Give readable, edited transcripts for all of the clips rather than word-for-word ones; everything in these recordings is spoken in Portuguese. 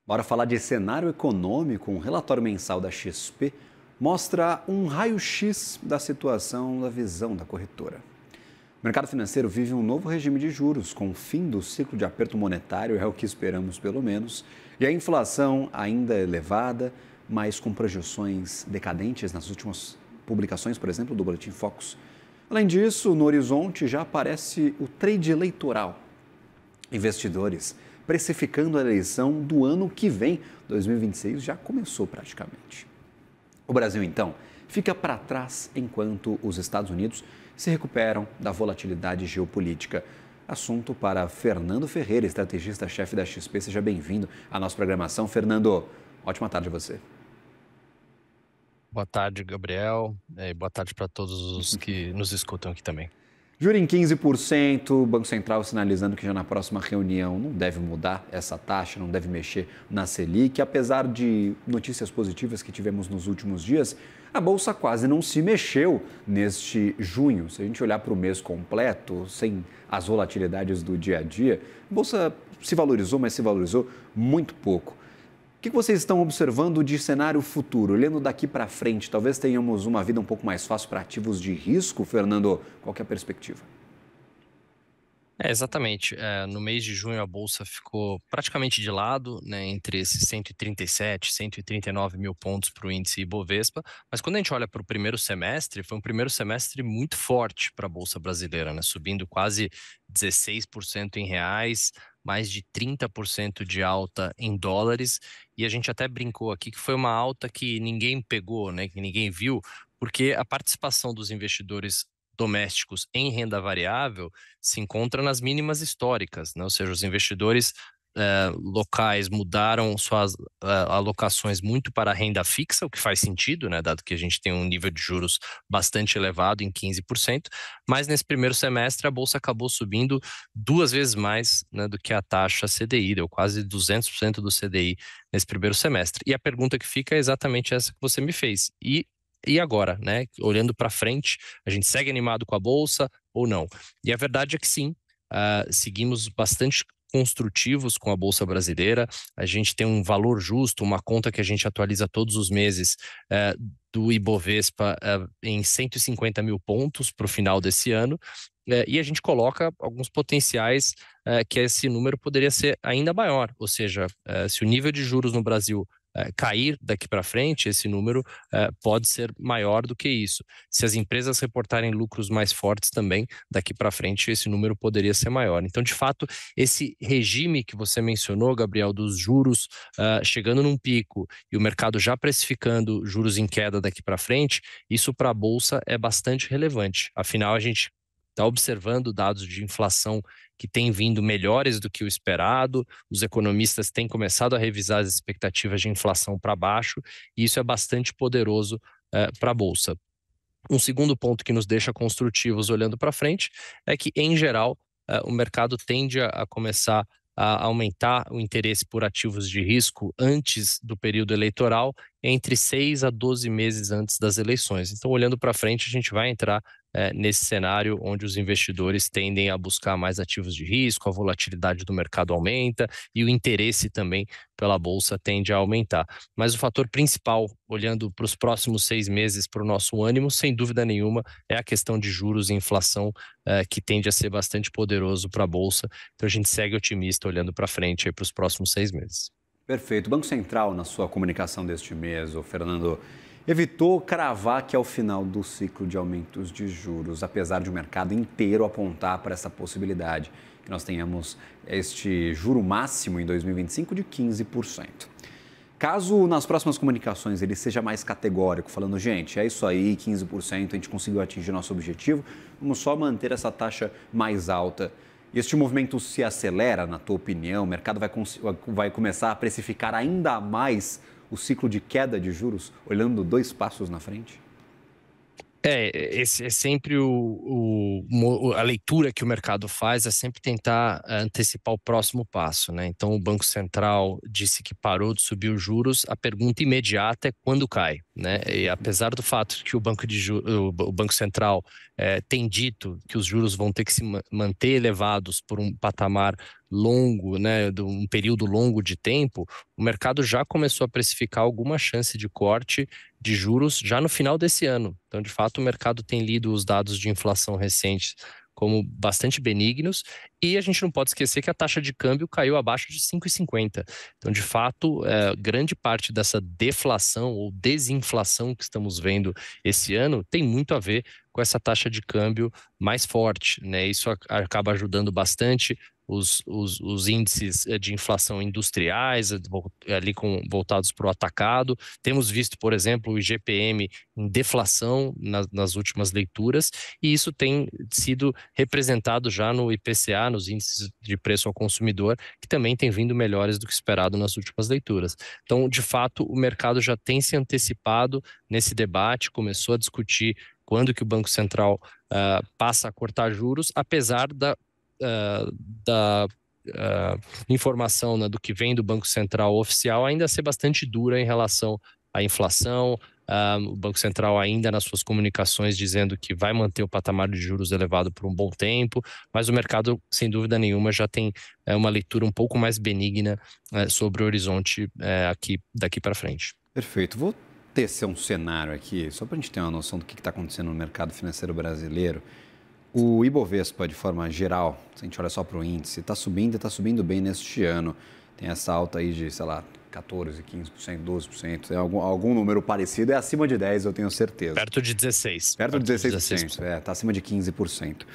Bora falar de cenário econômico. Um relatório mensal da XP mostra um raio-x da situação da visão da corretora. O mercado financeiro vive um novo regime de juros, com o fim do ciclo de aperto monetário, é o que esperamos pelo menos, e a inflação ainda elevada, mas com projeções decadentes nas últimas publicações, por exemplo, do Boletim Focus. Além disso, no horizonte já aparece o trade eleitoral. Investidores precificando a eleição do ano que vem, 2026 já começou praticamente. O Brasil, então, fica para trás enquanto os Estados Unidos se recuperam da volatilidade geopolítica. Assunto para Fernando Ferreira, estrategista-chefe da XP. Seja bem-vindo à nossa programação. Fernando, ótima tarde a você. Boa tarde, Gabriel. E boa tarde para todos os que nos escutam aqui também. Juro em 15%, o Banco Central sinalizando que já na próxima reunião não deve mudar essa taxa, não deve mexer na Selic. Apesar de notícias positivas que tivemos nos últimos dias, a Bolsa quase não se mexeu neste junho. Se a gente olhar para o mês completo, sem as volatilidades do dia a dia, a Bolsa se valorizou, mas se valorizou muito pouco. O que vocês estão observando de cenário futuro? Olhando daqui para frente, talvez tenhamos uma vida um pouco mais fácil para ativos de risco, Fernando? Qual que é a perspectiva? Exatamente. No mês de junho, a Bolsa ficou praticamente de lado, né, entre esses 137, 139 mil pontos para o índice Ibovespa. Mas quando a gente olha para o primeiro semestre, foi um primeiro semestre muito forte para a Bolsa brasileira, né, subindo quase 16% em reais, mais de 30% de alta em dólares. E a gente até brincou aqui que foi uma alta que ninguém pegou, né, que ninguém viu, porque a participação dos investidores domésticos em renda variável se encontra nas mínimas históricas, né? Ou seja, os investidores locais mudaram suas alocações muito para a renda fixa, o que faz sentido, né? Dado que a gente tem um nível de juros bastante elevado, em 15%, mas nesse primeiro semestre a Bolsa acabou subindo duas vezes mais, né, do que a taxa CDI, deu quase 200% do CDI nesse primeiro semestre. E a pergunta que fica é exatamente essa que você me fez. E agora, né? Olhando para frente, a gente segue animado com a Bolsa ou não? E a verdade é que sim, seguimos bastante construtivos com a Bolsa Brasileira. A gente tem um valor justo, uma conta que a gente atualiza todos os meses do Ibovespa em 150 mil pontos para o final desse ano. E a gente coloca alguns potenciais que esse número poderia ser ainda maior. Ou seja, se o nível de juros no Brasil cair daqui para frente, esse número pode ser maior do que isso. Se as empresas reportarem lucros mais fortes também, daqui para frente esse número poderia ser maior. Então, de fato, esse regime que você mencionou, Gabriel, dos juros chegando num pico e o mercado já precificando juros em queda daqui para frente, isso para a Bolsa é bastante relevante. Afinal, a gente está observando dados de inflação que têm vindo melhores do que o esperado, os economistas têm começado a revisar as expectativas de inflação para baixo, e isso é bastante poderoso para a Bolsa. Um segundo ponto que nos deixa construtivos olhando para frente é que, em geral, o mercado tende a começar a aumentar o interesse por ativos de risco antes do período eleitoral, entre 6 a 12 meses antes das eleições. Então, olhando para frente, a gente vai entrar nesse cenário onde os investidores tendem a buscar mais ativos de risco, a volatilidade do mercado aumenta e o interesse também pela Bolsa tende a aumentar. Mas o fator principal, olhando para os próximos 6 meses para o nosso ânimo, sem dúvida nenhuma, é a questão de juros e inflação, que tende a ser bastante poderoso para a Bolsa. Então a gente segue otimista olhando para frente para os próximos 6 meses. Perfeito. O Banco Central, na sua comunicação deste mês, o Fernando, evitou cravar que é o final do ciclo de aumentos de juros, apesar de o mercado inteiro apontar para essa possibilidade, que nós tenhamos este juro máximo em 2025 de 15%. Caso nas próximas comunicações ele seja mais categórico, falando, gente, é isso aí, 15%, a gente conseguiu atingir nosso objetivo, vamos só manter essa taxa mais alta. Este movimento se acelera, na tua opinião? O mercado vai começar a precificar ainda mais o ciclo de queda de juros, olhando 2 passos na frente? Esse é sempre a leitura que o mercado faz, é sempre tentar antecipar o próximo passo, né? Então, o Banco Central disse que parou de subir os juros, a pergunta imediata é quando cai, né? E apesar do fato que o Banco Central tem dito que os juros vão ter que se manter elevados por um patamar longo, né, de um período longo de tempo, o mercado já começou a precificar alguma chance de corte de juros já no final desse ano. Então, de fato, o mercado tem lido os dados de inflação recentes como bastante benignos, e a gente não pode esquecer que a taxa de câmbio caiu abaixo de 5,50. Então, de fato, grande parte dessa deflação ou desinflação que estamos vendo esse ano tem muito a ver com essa taxa de câmbio mais forte, né? Isso acaba ajudando bastante os índices de inflação industriais, ali voltados para o atacado. Temos visto, por exemplo, o IGPM em deflação nas últimas leituras, e isso tem sido representado já no IPCA, nos índices de preço ao consumidor, que também tem vindo melhores do que esperado nas últimas leituras. Então, de fato, o mercado já tem se antecipado nesse debate, começou a discutir quando que o Banco Central passa a cortar juros, apesar da informação, né, do que vem do Banco Central oficial ainda ser bastante dura em relação à inflação. O Banco Central ainda nas suas comunicações dizendo que vai manter o patamar de juros elevado por um bom tempo, mas o mercado, sem dúvida nenhuma, já tem uma leitura um pouco mais benigna sobre o horizonte daqui para frente. Perfeito. Vou tecer um cenário aqui, só para a gente ter uma noção do que está acontecendo no mercado financeiro brasileiro. O Ibovespa, de forma geral, se a gente olha só para o índice, está subindo e está subindo bem neste ano. Tem essa alta aí de, sei lá, 14%, 15%, 12%, tem algum número parecido, é acima de 10%, eu tenho certeza. Perto de 16%. Perto de 16%, está acima de 15%.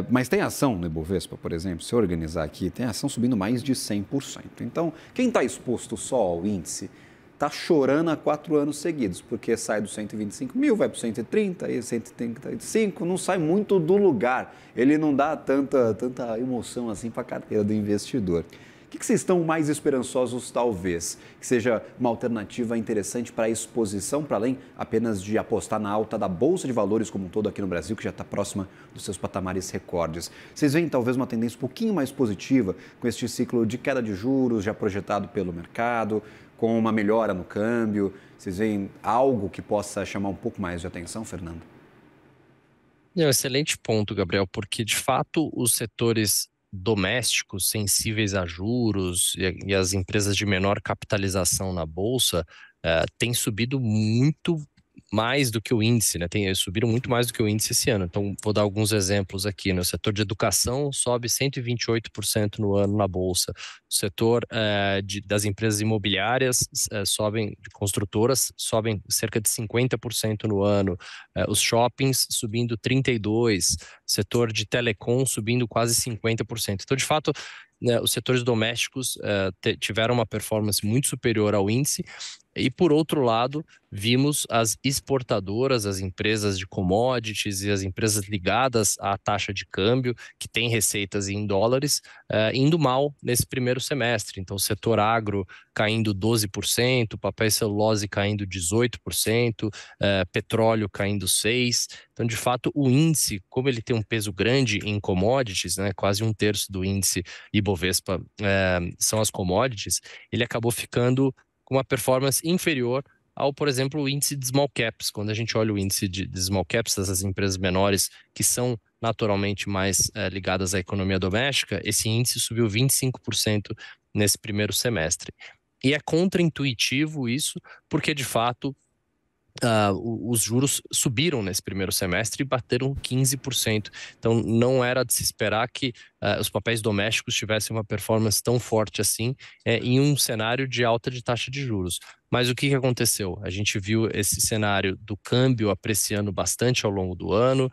Mas tem ação no Ibovespa, por exemplo, se eu organizar aqui, tem ação subindo mais de 100%. Então, quem está exposto só ao índice está chorando há 4 anos seguidos, porque sai do 125 mil, vai para o 130, aí 135, não sai muito do lugar. Ele não dá tanta emoção assim para a carteira do investidor. O que vocês estão mais esperançosos, talvez, que seja uma alternativa interessante para a exposição, para além apenas de apostar na alta da Bolsa de Valores como um todo aqui no Brasil, que já está próxima dos seus patamares recordes? Vocês veem talvez uma tendência um pouquinho mais positiva com este ciclo de queda de juros já projetado pelo mercado, com uma melhora no câmbio? Vocês veem algo que possa chamar um pouco mais de atenção, Fernando? Excelente ponto, Gabriel, porque de fato os setores domésticos sensíveis a juros e as empresas de menor capitalização na Bolsa têm subido muito mais do que o índice, né? Subiram muito mais do que o índice esse ano. Então, vou dar alguns exemplos aqui. No setor de educação, sobe 128% no ano na Bolsa. O setor das empresas imobiliárias de construtoras, sobem cerca de 50% no ano. Os shoppings subindo 32%. Setor de telecom subindo quase 50%. Então, de fato, os setores domésticos tiveram uma performance muito superior ao índice. E, por outro lado, vimos as exportadoras, as empresas de commodities e as empresas ligadas à taxa de câmbio, que têm receitas em dólares, indo mal nesse primeiro semestre. Então, o setor agro caindo 12%, papel e celulose caindo 18%, petróleo caindo 6%. Então, de fato, o índice, como ele tem um peso grande em commodities, né, quase 1/3 do índice Ibovespa são as commodities, ele acabou ficando com uma performance inferior ao, por exemplo, o índice de small caps. Quando a gente olha o índice de small caps, dessas empresas menores que são naturalmente mais ligadas à economia doméstica, esse índice subiu 25% nesse primeiro semestre. E é contraintuitivo isso, porque de fato os juros subiram nesse primeiro semestre e bateram 15%. Então, não era de se esperar que os papéis domésticos tivessem uma performance tão forte assim em um cenário de alta de taxa de juros. Mas o que aconteceu? A gente viu esse cenário do câmbio apreciando bastante ao longo do ano,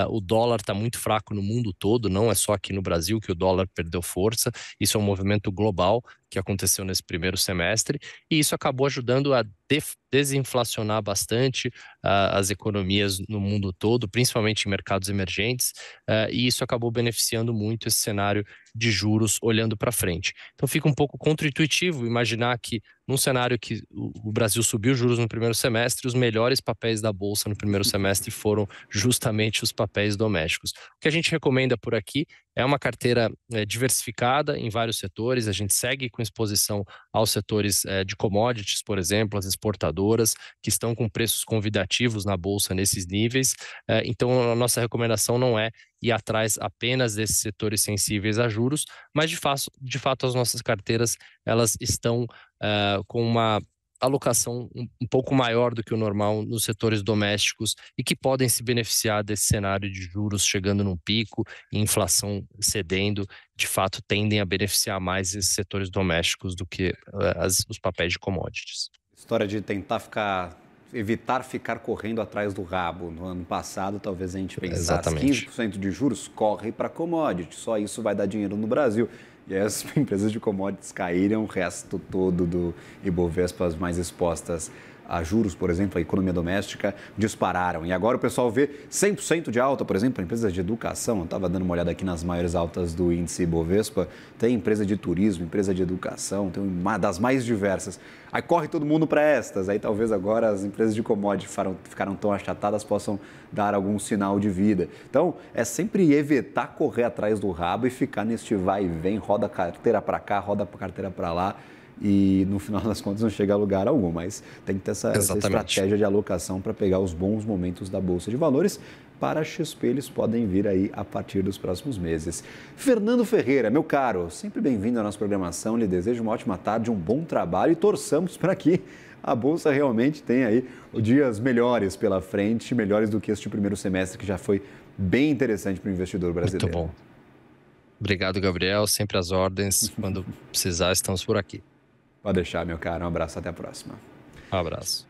o dólar está muito fraco no mundo todo, não é só aqui no Brasil que o dólar perdeu força, isso é um movimento global que aconteceu nesse primeiro semestre, e isso acabou ajudando a desinflacionar bastante as economias no mundo todo, principalmente em mercados emergentes, e isso acabou beneficiando muito esse cenário de juros olhando para frente. Então fica um pouco contra-intuitivo imaginar que num cenário que o Brasil subiu juros no primeiro semestre, os melhores papéis da Bolsa no primeiro semestre foram justamente os papéis domésticos. O que a gente recomenda por aqui é uma carteira diversificada em vários setores. A gente segue com exposição aos setores de commodities, por exemplo, as exportadoras, que estão com preços convidativos na Bolsa nesses níveis. Então, a nossa recomendação não é ir atrás apenas desses setores sensíveis a juros, mas de fato as nossas carteiras elas estão com uma alocação um pouco maior do que o normal nos setores domésticos e que podem se beneficiar desse cenário de juros chegando num pico e inflação cedendo, de fato tendem a beneficiar mais esses setores domésticos do que os papéis de commodities. História de evitar ficar correndo atrás do rabo. No ano passado, talvez a gente pensasse, Exatamente. 15% de juros, corre para commodities, só isso vai dar dinheiro no Brasil. E aí as empresas de commodities caíram, o resto todo do Ibovespa, as mais expostas a juros, por exemplo, a economia doméstica, dispararam. E agora o pessoal vê 100% de alta, por exemplo, empresas de educação. Eu estava dando uma olhada aqui nas maiores altas do índice Ibovespa. Tem empresa de turismo, empresa de educação, tem uma das mais diversas. Aí corre todo mundo para estas. Aí talvez agora as empresas de commodities ficaram tão achatadas, possam dar algum sinal de vida. Então, é sempre evitar correr atrás do rabo e ficar neste vai e vem, roda a carteira para cá, roda a carteira para lá. E no final das contas não chega a lugar algum, mas tem que ter essa estratégia de alocação para pegar os bons momentos da Bolsa de Valores. Para a XP, eles podem vir aí a partir dos próximos meses. Fernando Ferreira, meu caro, sempre bem-vindo à nossa programação. Lhe desejo uma ótima tarde, um bom trabalho e torçamos para que a Bolsa realmente tenha aí dias melhores pela frente, melhores do que este primeiro semestre, que já foi bem interessante para o investidor brasileiro. Muito bom. Obrigado, Gabriel. Sempre às ordens. Quando precisar, estamos por aqui. Pode deixar, meu caro. Um abraço, até a próxima. Um abraço.